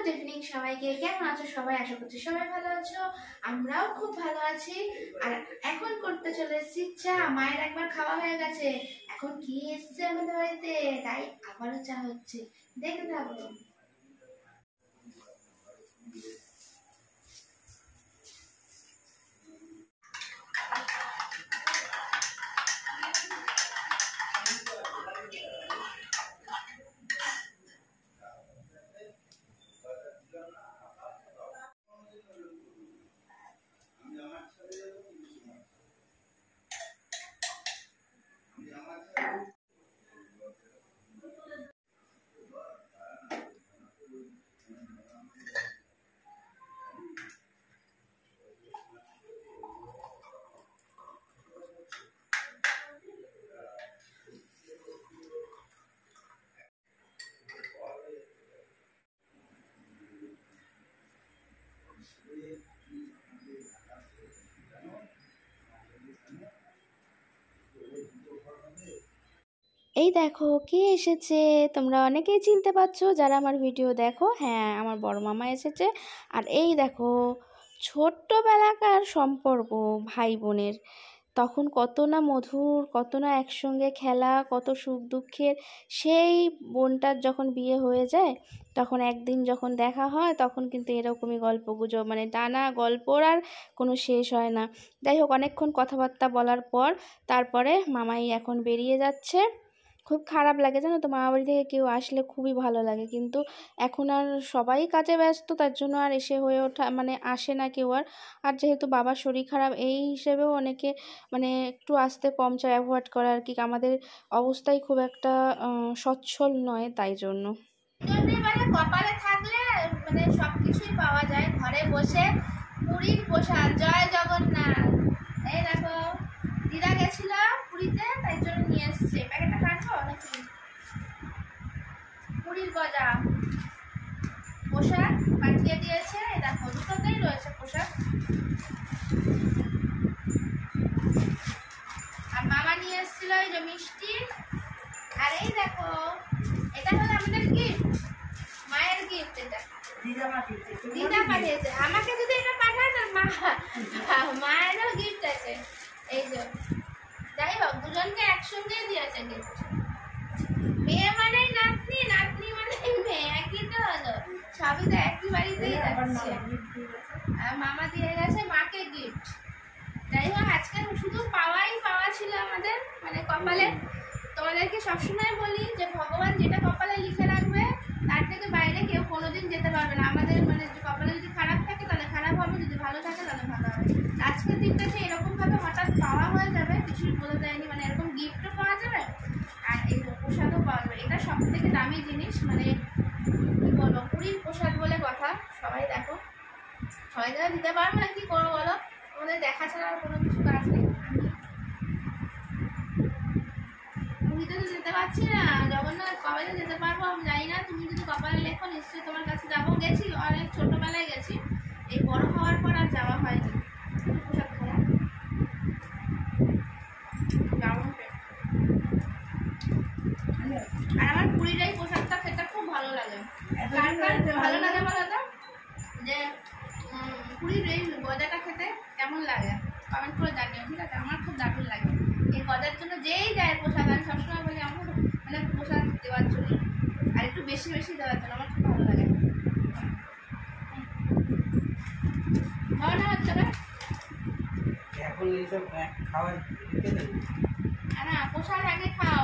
Good evening সবাইকে। কেমন আছো সবাই? আশা করছি সবাই ভালো আছো, আমরাও খুব ভালো আছি। আর এখন করতে চলে এসেছি চা। মায়ের একবার খাওয়া হয়ে গেছে, এখন কি এসছে আমাদের বাড়িতে, তাই আবারও চা হচ্ছে, দেখতে থাকো। এই দেখো কে এসেছে, তোমরা অনেকেই চিনতে পারছো যারা আমার ভিডিও দেখো। হ্যাঁ, আমার বড় মামা এসেছে। আর এই দেখো ছোট্টবেলাকার সম্পর্ক ভাই বোনের, তখন কত না মধুর, কত না একসঙ্গে খেলা, কত সুখ দুঃখের। সেই বোনটার যখন বিয়ে হয়ে যায়, তখন একদিন যখন দেখা হয়, তখন কিন্তু এরকমই গল্পগুজব, মানে টানা গল্পর আর কোনো শেষ হয় না। যাই হোক, অনেকক্ষণ কথাবার্তা বলার পর তারপরে মামাই এখন বেরিয়ে যাচ্ছে। খুব খারাপ লাগে জানো তো, মামা বাড়ি থেকে কেউ আসলে খুবই ভালো লাগে, কিন্তু এখন আর সবাই কাজে ব্যস্ত, তার জন্য আর এসে হয়ে ওঠা মানে আসে না কেউ আর। আর যেহেতু বাবার শরীর খারাপ, এই হিসেবেও অনেকে মানে একটু আসতে কম চায়, অ্যাভয়েড করে আর কি। আমাদের অবস্থাই খুব একটা সচ্ছল নয়, তাই জন্য। কপালে থাকলে মানে সবকিছুই পাওয়া যায়। ঘরে বসে পুরীর প্রসাদ, জয় জগন্নাথ। এই দেখো দিদা গেছিল পুরীতে, তাই জন্য নিয়ে এসছে। প্যাকেটটা কাটবো নাকি? পুরীর গজা প্রসাদ পাঠিয়ে দিয়েছে। এই দেখো দুটোতেই রয়েছে প্রসাদ। আর মামা নিয়ে এসেছিল এই যে মিষ্টি। আর এই দেখো এটা হলো আমাদের গিফট, মায়ের গিফট। এটা দিদা পাঠিয়েছে আমাকে। যদি এটা পাঠায় না মায়েরও গিফট আছে। এই যে যাই হোক, দুজনকে একসঙ্গে দিয়েছে গিফট। মেয়ে মানেই নাতনি, নাতনি মানেই মেয়ে, একই তো হলো, সবই তো একই বাড়িতেই যাচ্ছে। আর মামা দিয়ে গেছে মাকে গিফট। যাই হোক, আজকে শুধু পাওয়াই পাওয়া ছিল আমাদের, মানে কপালে। তোমাদেরকে সবসময় বলি যে ভগবান যেটা কপালে লিখে রাখবে, তার থেকে বাইরে কেউ কোনোদিন যেতে পারবে না। আমাদের মানে কপালে যদি খারাপ থাকে তাহলে খারাপ হবে, যদি ভালো থাকে তাহলে ভালো হবে। আজকের দিনটা যে এরকমভাবে হঠাৎ পাওয়া হয়ে যাবে, কিছুই বলে দেয়নি। মানে এরকম গিফটও পাওয়া যাবে আর এই প্রসাদও পাওয়া যাবে। এটা সব থেকে দামি জিনিস, মানে কি বলবো, পুরীর প্রসাদ বলে কথা। সবাই দেখো, সবাই যারা দিতে পারবো না, কি করবো বলো? আমাদের দেখা ছাড়া আর কোনো কিছু কাজ নেই। পুরীতে তো যেতে পারছি না, জগন্নাথ কবে তো যেতে পারবো আমি জানি না। তুমি যদি কপালে লেখো নিশ্চয়ই তোমার কাছে যাবো। গেছি অনেক ছোটবেলায় গেছি, এই বড় হওয়ার পর আর যাওয়া হয়নি। প্রসাদ খাওয়া আর আমার পুরীর এই প্রসাদটা খেতে খুব ভালো লাগে। ভালো লাগে বলো তো, যে পুরীর এই গজাটা খেতে কেমন লাগে কমেন্ট করে জানিও, ঠিক আছে? আমার খুব দারুণ লাগে। এই গজার জন্য যেই যায় প্রসাদ, আমি সবসময় বলি আমার মানে প্রসাদ দেওয়ার জন্য, আর একটু বেশি বেশি দেওয়ার জন্য। আমার খুব ভালো লাগে। খাওয়া না হচ্ছে না, না প্রসাদ আগে খাও,